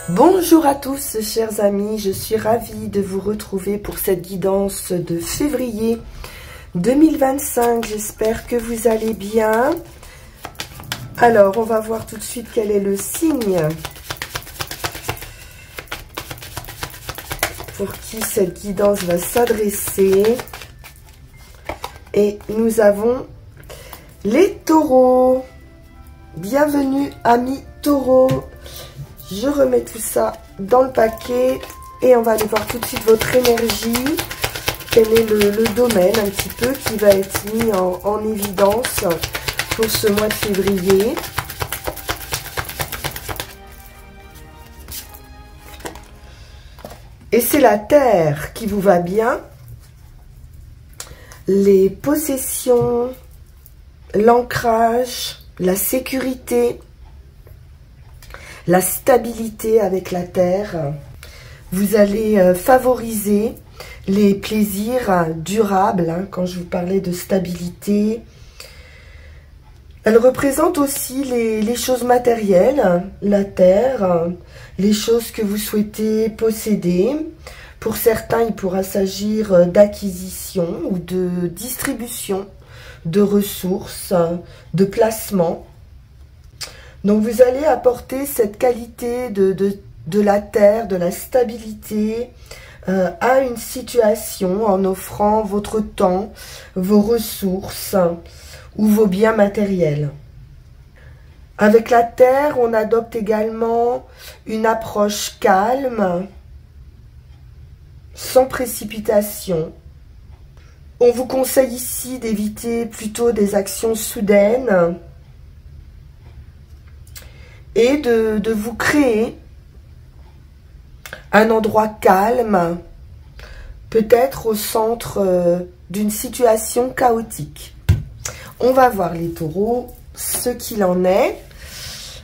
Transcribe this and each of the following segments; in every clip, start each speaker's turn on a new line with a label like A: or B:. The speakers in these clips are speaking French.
A: Bonjour à tous chers amis, je suis ravie de vous retrouver pour cette guidance de février 2025. J'espère que vous allez bien. Alors on va voir tout de suite quel est le signe pour qui cette guidance va s'adresser. Et nous avons les taureaux. Bienvenue amis taureaux. Je remets tout ça dans le paquet et on va aller voir tout de suite votre énergie. Quel est le domaine un petit peu qui va être mis en évidence pour ce mois de février. Et c'est la terre qui vous va bien. Les possessions, l'ancrage, la sécurité, la stabilité avec la terre. Vous allez favoriser les plaisirs durables. Quand je vous parlais de stabilité, elle représente aussi les choses matérielles, la terre, les choses que vous souhaitez posséder. Pour certains, il pourra s'agir d'acquisition ou de distribution de ressources, de placement. Donc vous allez apporter cette qualité de la terre, de la stabilité à une situation en offrant votre temps, vos ressources ou vos biens matériels. Avec la terre, on adopte également une approche calme, sans précipitation. On vous conseille ici d'éviter plutôt des actions soudaines et de vous créer un endroit calme, peut-être au centre d'une situation chaotique. On va voir les taureaux, ce qu'il en est.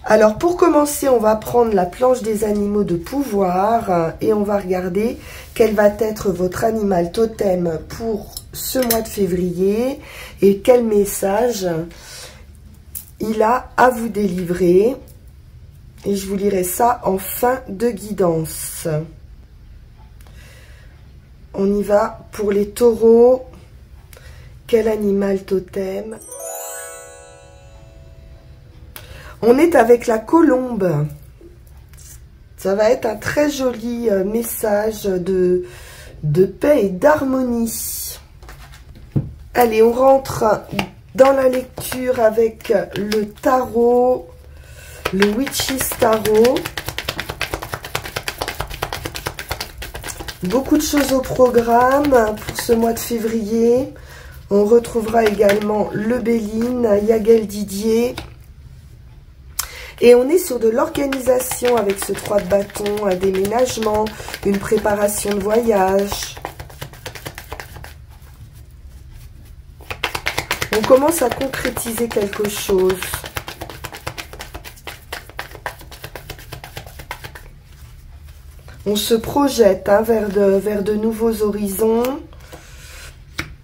A: Alors pour commencer, on va prendre la planche des animaux de pouvoir et on va regarder quel va être votre animal totem pour ce mois de février et quel message il a à vous délivrer. Et je vous lirai ça en fin de guidance. On y va pour les taureaux. Quel animal totem? On est avec la colombe. Ça va être un très joli message de paix et d'harmonie. Allez, on rentre dans la lecture avec le tarot. Le Witch's Tarot. Beaucoup de choses au programme pour ce mois de février. On retrouvera également le Béline, Yagel Didier. Et on est sur de l'organisation avec ce 3 de bâton, un déménagement, une préparation de voyage. On commence à concrétiser quelque chose. On se projette vers de nouveaux horizons,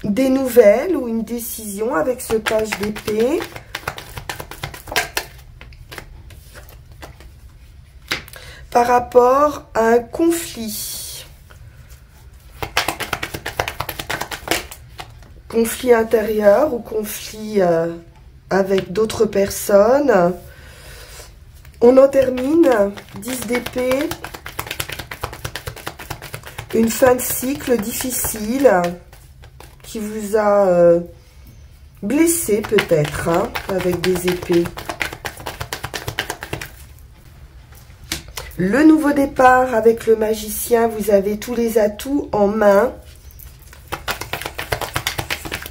A: des nouvelles ou une décision avec ce page d'épée. Par rapport à un conflit. Conflit intérieur ou conflit avec d'autres personnes. On en termine, 10 d'épée. Une fin de cycle difficile qui vous a blessé peut-être, avec des épées. Le nouveau départ avec le magicien, vous avez tous les atouts en main.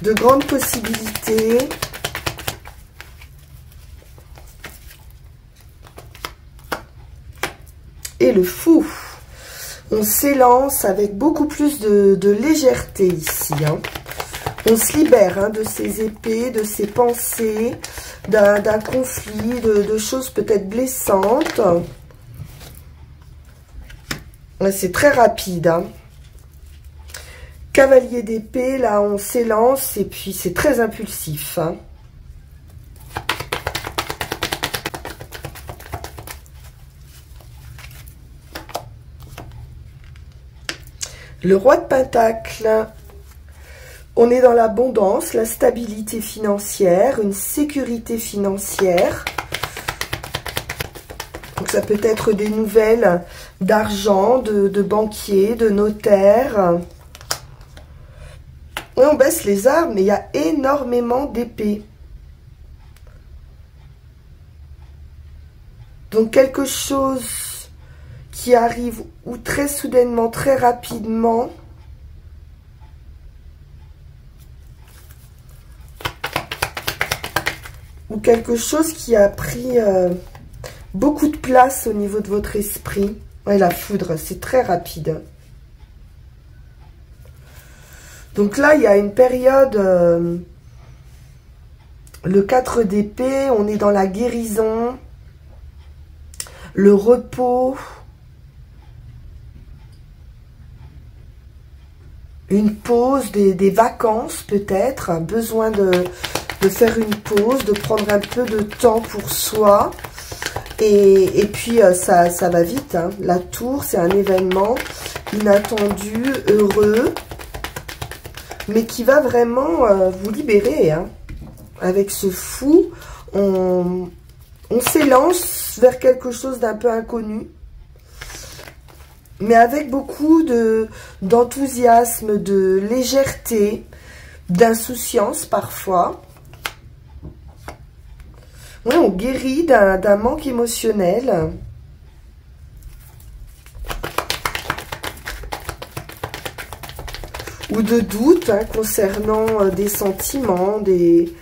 A: De grandes possibilités. Et le fou. On s'élance avec beaucoup plus de légèreté ici. On se libère de ces épées, de ces pensées, d'un conflit, de choses peut-être blessantes. C'est très rapide. Cavalier d'épée, là on s'élance et puis c'est très impulsif. Le roi de Pentacle, on est dans l'abondance, la stabilité financière, une sécurité financière. Donc ça peut être des nouvelles d'argent, de banquiers, de notaires. Oui, on baisse les armes, mais il y a énormément d'épées. Donc quelque chose qui arrive ou très soudainement, très rapidement. Ou quelque chose qui a pris beaucoup de place au niveau de votre esprit. Ouais, la foudre, c'est très rapide. Donc là, il y a une période, le 4 d'épée, on est dans la guérison, le repos, une pause, des vacances peut-être, besoin de faire une pause, de prendre un peu de temps pour soi. Et puis, ça va vite. Hein. La tour, c'est un événement inattendu, heureux, mais qui va vraiment vous libérer. Hein. Avec ce fou, on s'élance vers quelque chose d'un peu inconnu, mais avec beaucoup d'enthousiasme, de légèreté, d'insouciance parfois. Oui, on guérit d'un manque émotionnel. Ou de doute hein, concernant des sentiments, des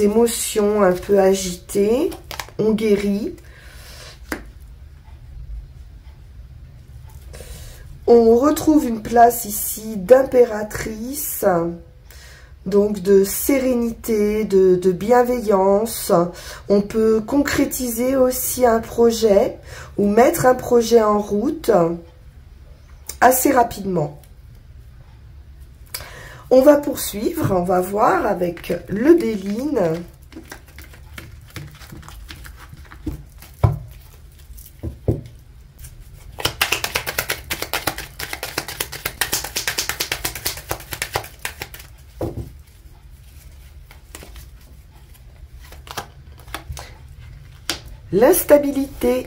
A: émotions un peu agitées. On guérit. On retrouve une place ici d'impératrice. Donc de sérénité, de bienveillance. On peut concrétiser aussi un projet ou mettre un projet en route assez rapidement. On va poursuivre, on va voir avec le Déline. L'instabilité,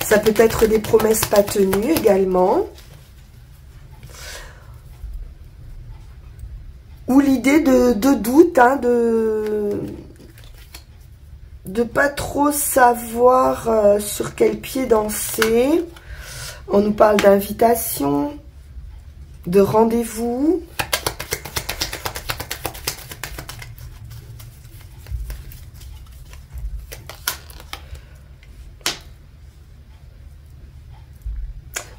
A: ça peut être des promesses pas tenues également. Ou l'idée de doute, hein, de pas trop savoir sur quel pied danser. On nous parle d'invitation, de rendez-vous.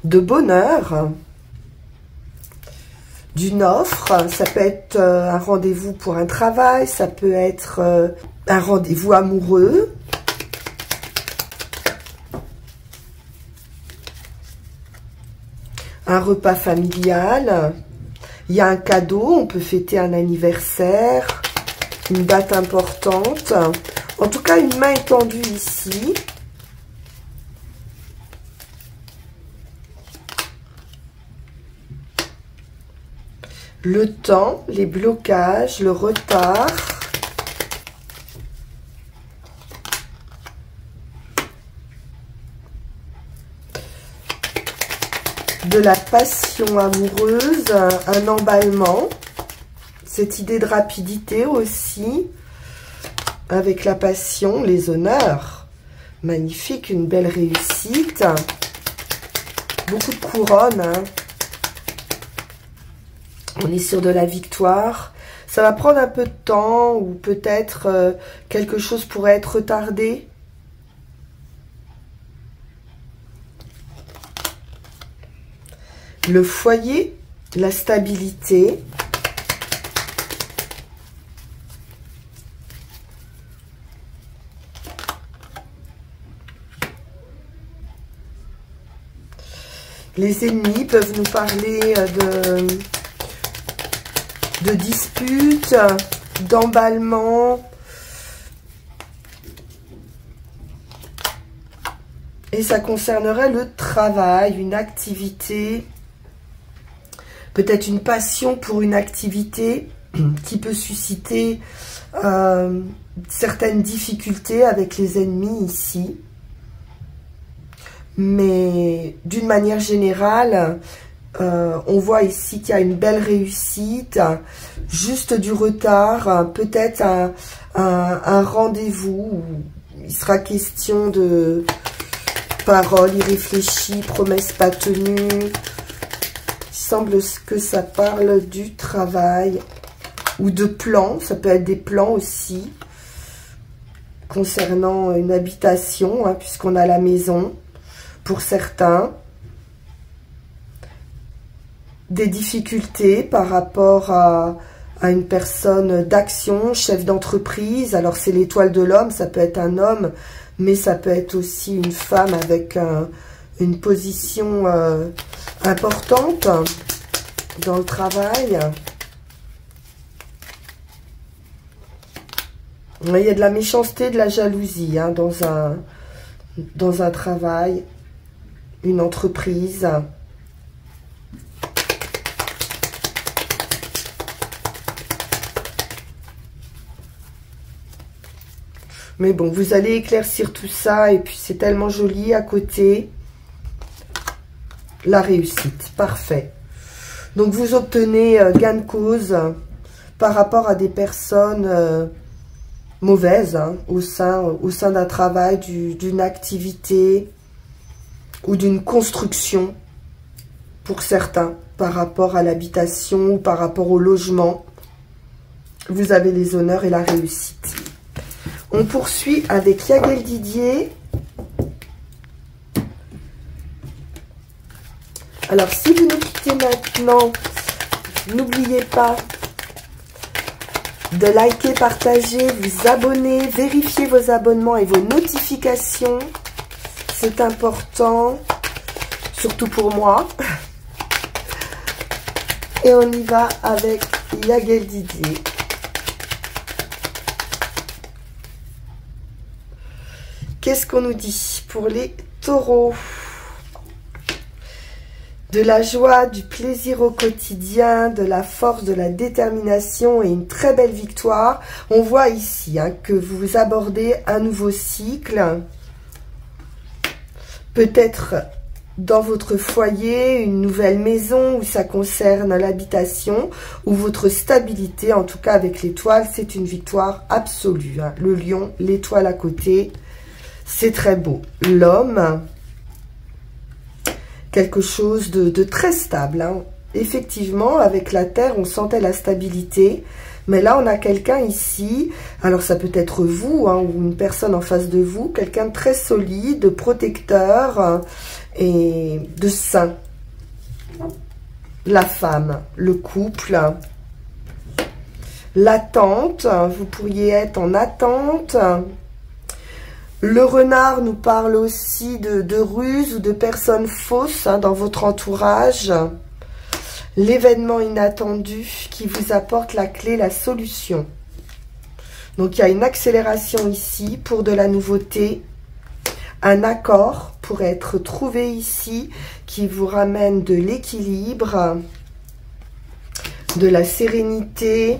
A: De bonheur, d'une offre, ça peut être un rendez-vous pour un travail, ça peut être un rendez-vous amoureux. Un repas familial, il y a un cadeau, on peut fêter un anniversaire, une date importante. En tout cas, une main est tendue ici. Le temps, les blocages, le retard. De la passion amoureuse, un emballement. Cette idée de rapidité aussi. Avec la passion, les honneurs. Magnifique, une belle réussite. Beaucoup de couronnes, hein. On est sur de la victoire. Ça va prendre un peu de temps ou peut-être quelque chose pourrait être retardé. Le foyer, la stabilité. Les ennemis peuvent nous parler de disputes, d'emballement. Et ça concernerait le travail, une activité. peut-être une passion pour une activité qui peut susciter certaines difficultés avec les ennemis ici. Mais d'une manière générale, on voit ici qu'il y a une belle réussite, juste du retard, peut-être un rendez-vous. Il sera question de paroles irréfléchies, promesses pas tenues. Il semble que ça parle du travail ou de plans. Ça peut être des plans aussi concernant une habitation, hein, puisqu'on a la maison pour certains. Des difficultés par rapport à une personne d'action, chef d'entreprise. Alors c'est l'étoile de l'homme, ça peut être un homme, mais ça peut être aussi une femme avec une position importante dans le travail. Il y a de la méchanceté, de la jalousie hein, dans un travail, une entreprise. Mais bon, vous allez éclaircir tout ça et puis c'est tellement joli à côté. La réussite, parfait. Donc vous obtenez gain de cause par rapport à des personnes mauvaises hein, au sein d'un travail, d'une activité ou d'une construction pour certains par rapport à l'habitation ou par rapport au logement. Vous avez les honneurs et la réussite. On poursuit avec Yagel Didier. Alors, si vous nous quittez maintenant, n'oubliez pas de liker, partager, vous abonner, vérifier vos abonnements et vos notifications. C'est important, surtout pour moi. Et on y va avec Yagel Didier. Qu'est-ce qu'on nous dit pour les taureaux? De la joie, du plaisir au quotidien, de la force, de la détermination et une très belle victoire. On voit ici hein, que vous abordez un nouveau cycle. Peut-être dans votre foyer, une nouvelle maison où ça concerne l'habitation ou votre stabilité. En tout cas avec l'étoile, c'est une victoire absolue. Hein. Le lion, l'étoile à côté. C'est très beau. L'homme, quelque chose de très stable. Hein. Effectivement, avec la terre, on sentait la stabilité. Mais là, on a quelqu'un ici. Alors, ça peut être vous hein, ou une personne en face de vous. Quelqu'un de très solide, de protecteur et de sain. La femme, le couple. L'attente. Vous pourriez être en attente. Le renard nous parle aussi de ruses ou de personnes fausses hein, dans votre entourage. L'événement inattendu qui vous apporte la clé, la solution. Donc, il y a une accélération ici pour de la nouveauté. Un accord pourrait être trouvé ici qui vous ramène de l'équilibre, de la sérénité.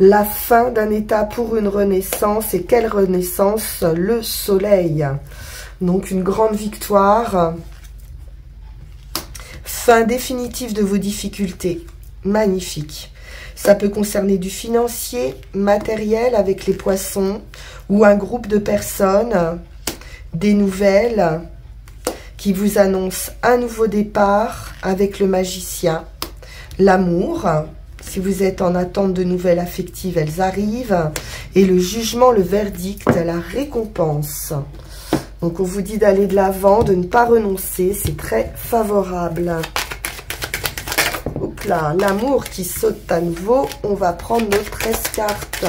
A: La fin d'un état pour une renaissance. Et quelle renaissance? Le soleil. Donc une grande victoire. Fin définitive de vos difficultés. Magnifique. Ça peut concerner du financier, matériel avec les poissons ou un groupe de personnes. Des nouvelles qui vous annoncent un nouveau départ avec le magicien. L'amour. Si vous êtes en attente de nouvelles affectives, elles arrivent. Et le jugement, le verdict, la récompense. Donc, on vous dit d'aller de l'avant, de ne pas renoncer. C'est très favorable. Hop là, l'amour qui saute à nouveau. On va prendre nos 13 cartes.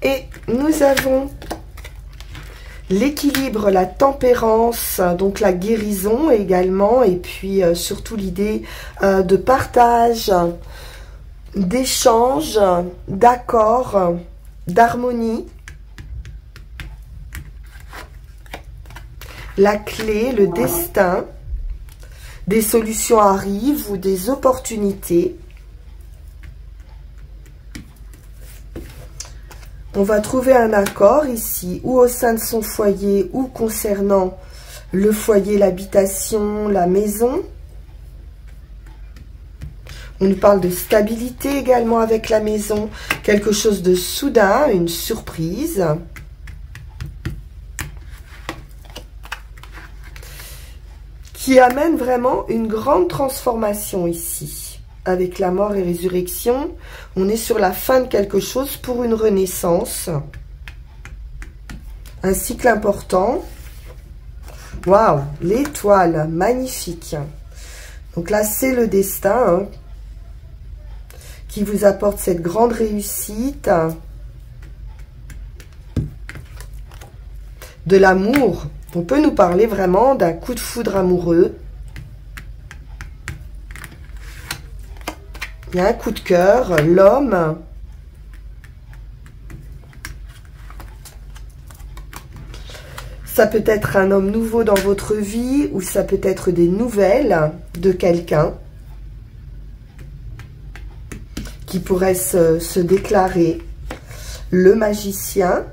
A: Et nous avons l'équilibre, la tempérance, donc la guérison également, et puis surtout l'idée de partage. d'échange, d'accord, d'harmonie. La clé, le destin, des solutions arrivent ou des opportunités. On va trouver un accord ici, ou au sein de son foyer, ou concernant le foyer, l'habitation, la maison. On nous parle de stabilité également avec la maison, quelque chose de soudain, une surprise. Qui amène vraiment une grande transformation ici. Avec la mort et résurrection, on est sur la fin de quelque chose pour une renaissance. Un cycle important. Waouh, l'étoile, magnifique. Donc là, c'est le destin hein, qui vous apporte cette grande réussite. De l'amour. On peut nous parler vraiment d'un coup de foudre amoureux. Il y a un coup de cœur, l'homme. Ça peut être un homme nouveau dans votre vie ou ça peut être des nouvelles de quelqu'un qui pourrait se déclarer. Le magicien.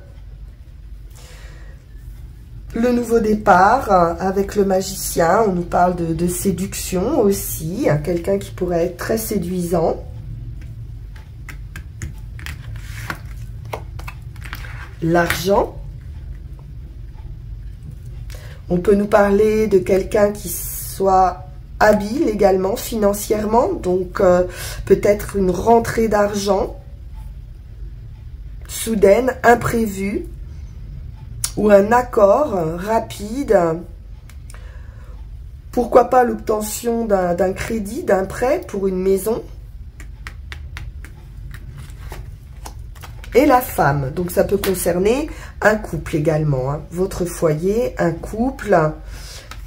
A: Le nouveau départ avec le magicien, on nous parle de séduction aussi, quelqu'un qui pourrait être très séduisant. L'argent. On peut nous parler de quelqu'un qui soit habile également financièrement, donc peut-être une rentrée d'argent soudaine, imprévue. Ou un accord rapide, pourquoi pas l'obtention d'un crédit, d'un prêt pour une maison. Et la femme, donc ça peut concerner un couple également, hein. Votre foyer, un couple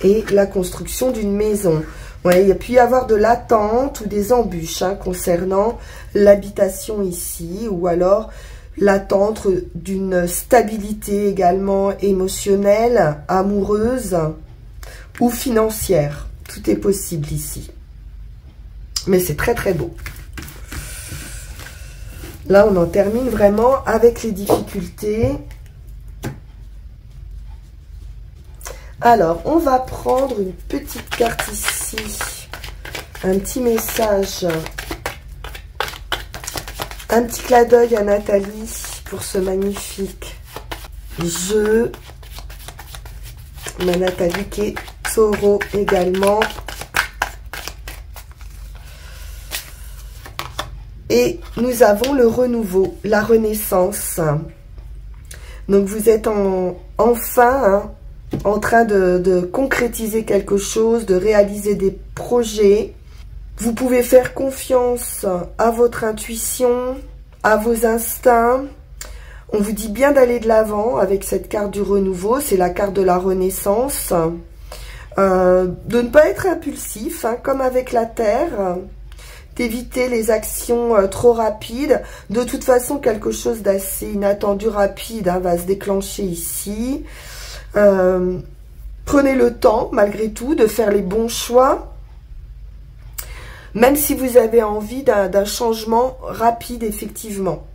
A: et la construction d'une maison. Ouais, il peut y avoir de l'attente ou des embûches hein, concernant l'habitation ici ou alors l'attente d'une stabilité également émotionnelle, amoureuse ou financière. Tout est possible ici. Mais c'est très très beau. Là, on en termine vraiment avec les difficultés. Alors, on va prendre une petite carte ici. Un petit message. Un petit clin d'œil à Nathalie pour ce magnifique jeu. Ma Nathalie qui est taureau également. Et nous avons le renouveau, la renaissance. Donc vous êtes enfin hein, en train de concrétiser quelque chose, de réaliser des projets. Vous pouvez faire confiance à votre intuition, à vos instincts. On vous dit bien d'aller de l'avant avec cette carte du renouveau. C'est la carte de la renaissance. De ne pas être impulsif, hein, comme avec la Terre. D'éviter les actions trop rapides. De toute façon, quelque chose d'assez inattendu, rapide, hein, va se déclencher ici. Prenez le temps, malgré tout, de faire les bons choix. Même si vous avez envie d'un changement rapide, effectivement.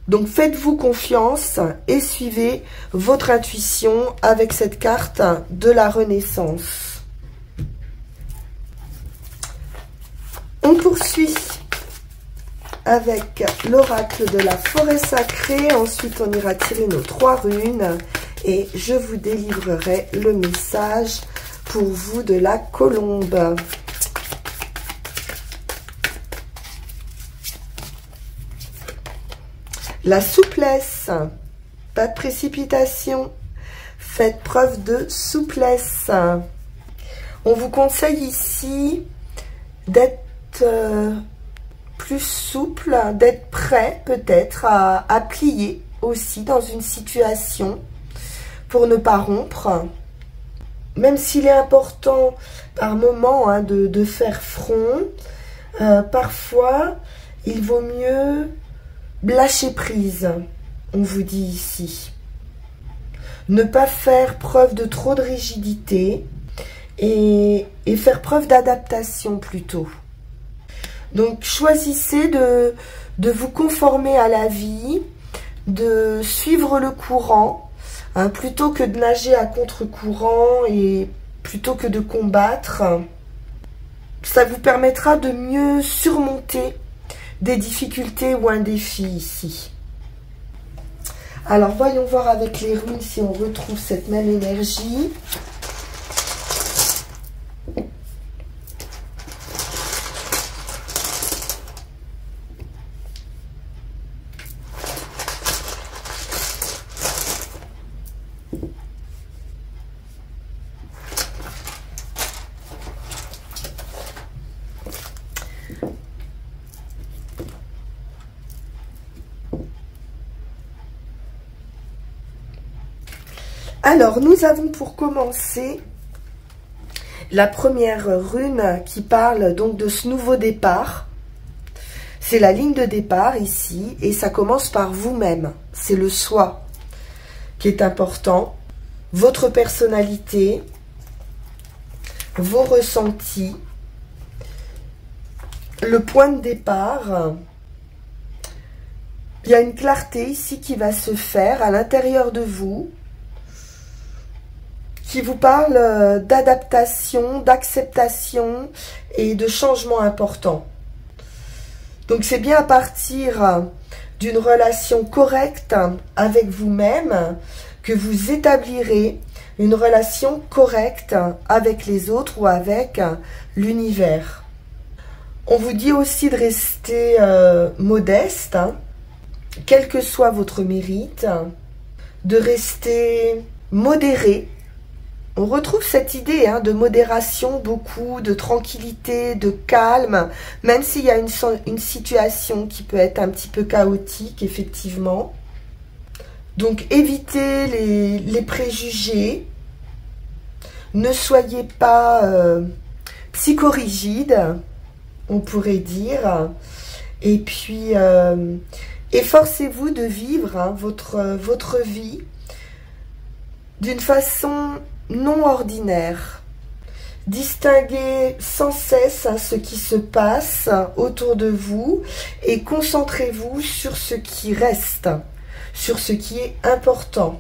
A: Donc, faites-vous confiance et suivez votre intuition avec cette carte de la Renaissance. On poursuit avec l'oracle de la forêt sacrée. Ensuite, on ira tirer nos 3 runes et je vous délivrerai le message pour vous de la colombe. La souplesse, pas de précipitation, faites preuve de souplesse. On vous conseille ici d'être plus souple, d'être prêt peut-être à plier aussi dans une situation pour ne pas rompre. Même s'il est important par moment hein, de faire front, parfois il vaut mieux lâcher prise, on vous dit ici. Ne pas faire preuve de trop de rigidité et faire preuve d'adaptation plutôt. Donc choisissez de vous conformer à la vie, de suivre le courant, hein, plutôt que de nager à contre-courant et plutôt que de combattre. Ça vous permettra de mieux surmonter des difficultés ou un défi ici. Alors voyons voir avec les runes si on retrouve cette même énergie. Alors, nous avons pour commencer la première rune qui parle donc de ce nouveau départ. C'est la ligne de départ ici et ça commence par vous-même. C'est le soi qui est important, votre personnalité, vos ressentis, le point de départ. Il y a une clarté ici qui va se faire à l'intérieur de vous, qui vous parle d'adaptation, d'acceptation et de changements importants. Donc c'est bien à partir d'une relation correcte avec vous-même que vous établirez une relation correcte avec les autres ou avec l'univers. On vous dit aussi de rester modeste, hein, quel que soit votre mérite, de rester modéré. On retrouve cette idée hein, de modération, beaucoup de tranquillité, de calme, même s'il y a une situation qui peut être un petit peu chaotique, effectivement. Donc, évitez les préjugés. Ne soyez pas psychorigide, on pourrait dire. Et puis, efforcez-vous de vivre hein, votre vie d'une façon non ordinaire. Distinguez sans cesse ce qui se passe autour de vous et concentrez-vous sur ce qui reste, sur ce qui est important.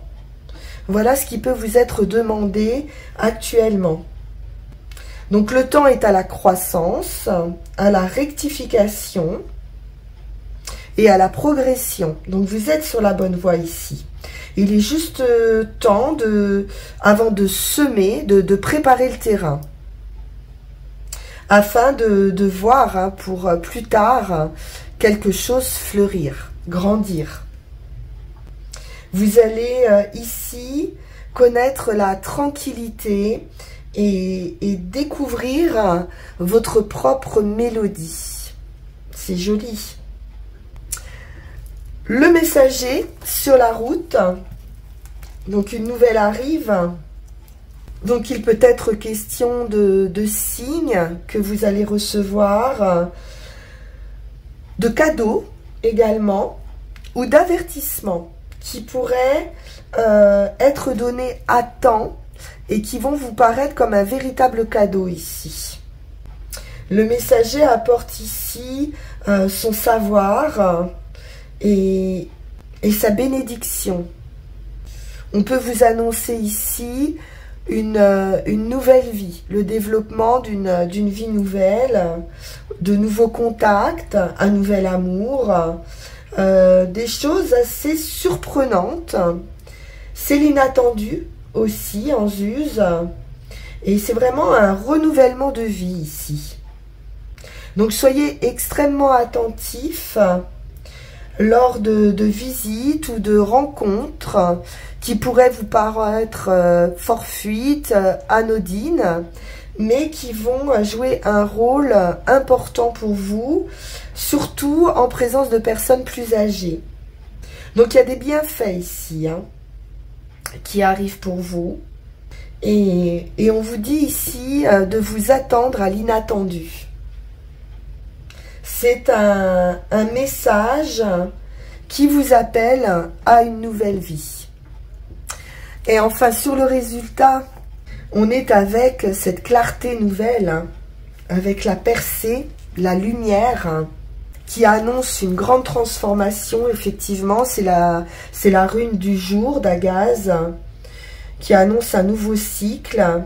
A: Voilà ce qui peut vous être demandé actuellement. Donc le temps est à la croissance, à la rectification et à la progression. Donc vous êtes sur la bonne voie ici. Il est juste temps, avant de semer, de préparer le terrain. Afin de voir hein, pour plus tard quelque chose fleurir, grandir. Vous allez ici connaître la tranquillité et découvrir votre propre mélodie. C'est joli. Le messager sur la route, donc une nouvelle arrive, donc il peut être question de signes que vous allez recevoir, de cadeaux également, ou d'avertissements qui pourraient être donnés à temps et qui vont vous paraître comme un véritable cadeau ici. Le messager apporte ici son savoir, et sa bénédiction. On peut vous annoncer ici une nouvelle vie, le développement d'une vie nouvelle, de nouveaux contacts, un nouvel amour, des choses assez surprenantes. C'est l'inattendu aussi en Zuse, et c'est vraiment un renouvellement de vie ici. Donc soyez extrêmement attentifs lors de visites ou de rencontres qui pourraient vous paraître fortuites, anodines, mais qui vont jouer un rôle important pour vous, surtout en présence de personnes plus âgées. Donc il y a des bienfaits ici hein, qui arrivent pour vous. Et on vous dit ici de vous attendre à l'inattendu. C'est un message qui vous appelle à une nouvelle vie. Et enfin, sur le résultat, on est avec cette clarté nouvelle, avec la percée, la lumière, qui annonce une grande transformation. Effectivement, c'est la rune du jour d'Agaz, qui annonce un nouveau cycle,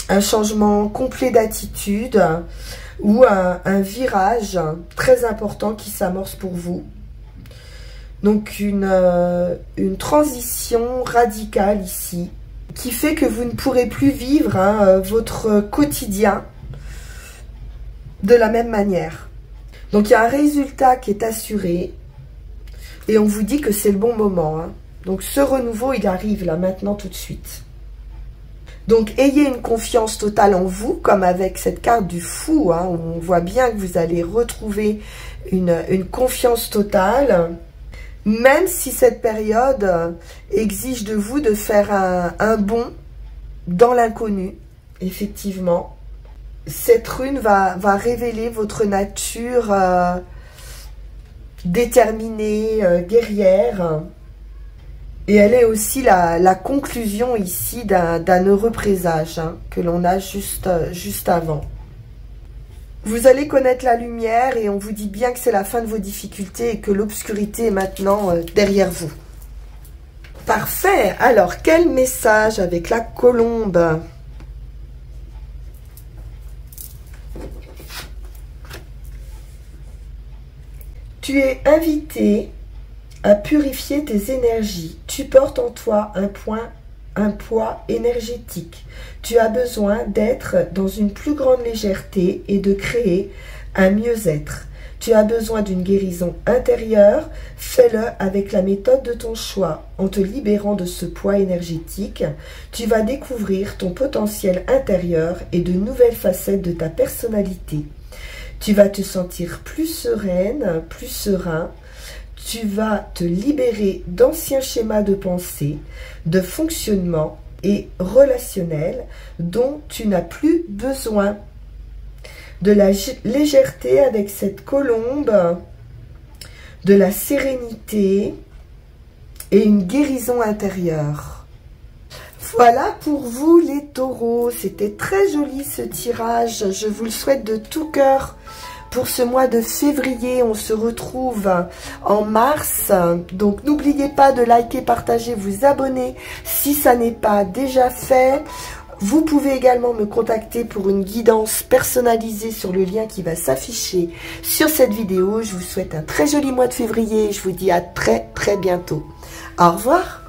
A: un changement complet d'attitude ou un virage très important qui s'amorce pour vous. Donc une transition radicale ici, qui fait que vous ne pourrez plus vivre votre quotidien de la même manière. Donc il y a un résultat qui est assuré et on vous dit que c'est le bon moment. Donc ce renouveau, il arrive là maintenant tout de suite. Donc ayez une confiance totale en vous, comme avec cette carte du fou, où on voit bien que vous allez retrouver une confiance totale, même si cette période exige de vous de faire un bond dans l'inconnu. Effectivement, cette rune va révéler votre nature déterminée, guerrière. Et elle est aussi la conclusion ici d'un heureux présage que l'on a juste avant. Vous allez connaître la lumière et on vous dit bien que c'est la fin de vos difficultés et que l'obscurité est maintenant derrière vous. Parfait. Alors, quel message avec la colombe? Tu es invité à purifier tes énergies. Tu portes en toi un poids énergétique. Tu as besoin d'être dans une plus grande légèreté et de créer un mieux-être. Tu as besoin d'une guérison intérieure. Fais-le avec la méthode de ton choix. En te libérant de ce poids énergétique, tu vas découvrir ton potentiel intérieur et de nouvelles facettes de ta personnalité. Tu vas te sentir plus sereine, plus serein. Tu vas te libérer d'anciens schémas de pensée, de fonctionnement et relationnel dont tu n'as plus besoin. De la légèreté avec cette colombe, de la sérénité et une guérison intérieure. Voilà pour vous les taureaux. C'était très joli ce tirage. Je vous le souhaite de tout cœur. Pour ce mois de février, on se retrouve en mars. Donc, n'oubliez pas de liker, partager, vous abonner si ça n'est pas déjà fait. Vous pouvez également me contacter pour une guidance personnalisée sur le lien qui va s'afficher sur cette vidéo. Je vous souhaite un très joli mois de février et je vous dis à très bientôt. Au revoir.